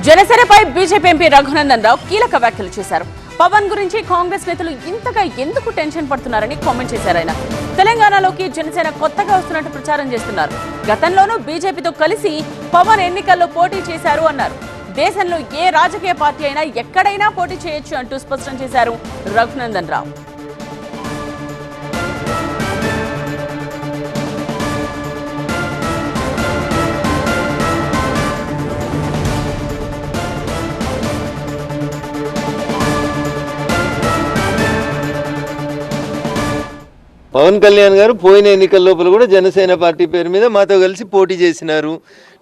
జనసేనపై BJP MP Raghunandan Rao కీలక వ్యాఖ్యలు చేశారు. పవన్ గురించి కాంగ్రెస్ నేతలు ఇంతగా ఎందుకు టెన్షన్ పడుతున్నారని కామెంట్ చేశారు. ఆయన తెలంగాణలోకి జనసేన కొత్తగా వస్తున్నట్టు ప్రచారం చేస్తున్నారు. గతంలోనూ బీజేపీతో కలిసి పవన్ ఎన్నికల్లో పోటీ చేశారు అన్నారు. దేశంలో ఏ రాజకీయ పార్టీ అయినా ఎక్కడైనా పోటీ చేయొచ్చు అంటూ స్పష్టం చేశారు రఘునందన్ రావు. పవన్ కళ్యాణ్ గారు పోయిన ఎన్నికల లోపల కూడా జనసేన పార్టీ పేరు మీద మాతో కలిసి పోటీ చేసినారు.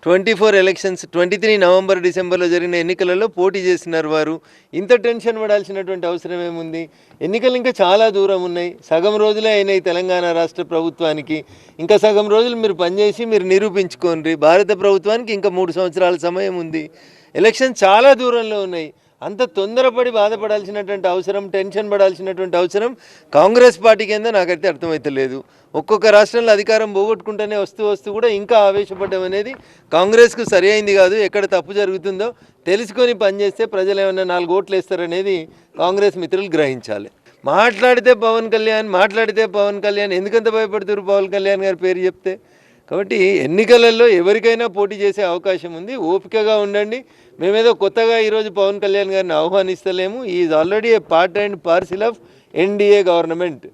24 ఎలక్షన్స్ 23 నవంబర్ డిసెంబర్లో జరిగిన ఎన్నికలలో పోటీ చేసినారు. వారు ఇంత టెన్షన్ పడాల్సినటువంటి అవసరం ఏముంది? ఎన్నికలు ఇంకా చాలా దూరం ఉన్నాయి. సగం రోజులే అయినాయి తెలంగాణ రాష్ట్ర ప్రభుత్వానికి. ఇంకా సగం రోజులు మీరు పనిచేసి మీరు నిరూపించుకోండి. భారత ప్రభుత్వానికి ఇంకా 3 సంవత్సరాల సమయం ఉంది. ఎలక్షన్ చాలా దూరంలో ఉన్నాయి. అంత తొందరపడి బాధపడాల్సినటువంటి అవసరం, టెన్షన్ పడాల్సినటువంటి అవసరం కాంగ్రెస్ పార్టీకి ఏందో నాకైతే అర్థమవుతలేదు. ఒక్కొక్క రాష్ట్రంలో అధికారం పోగొట్టుకుంటూనే వస్తూ కూడా ఇంకా ఆవేశపడడం అనేది కాంగ్రెస్కు సరి అయింది కాదు. ఎక్కడ తప్పు జరుగుతుందో తెలుసుకొని పనిచేస్తే ప్రజలు ఏమన్నా 4 ఓట్లు వేస్తారనేది కాంగ్రెస్ మిత్రులు గ్రహించాలి. మాట్లాడితే పవన్ కళ్యాణ్ ఎందుకంత భయపడుతున్నారు పవన్ కళ్యాణ్ గారి పేరు చెప్తే? కాబట్టి ఎన్నికలలో ఎవరికైనా పోటీ చేసే అవకాశం ఉంది. ఓపికగా ఉండండి. మేమేదో కొత్తగా ఈరోజు పవన్ కళ్యాణ్ గారిని ఆహ్వానిస్తలేము. Is already a part and parcel of NDA government.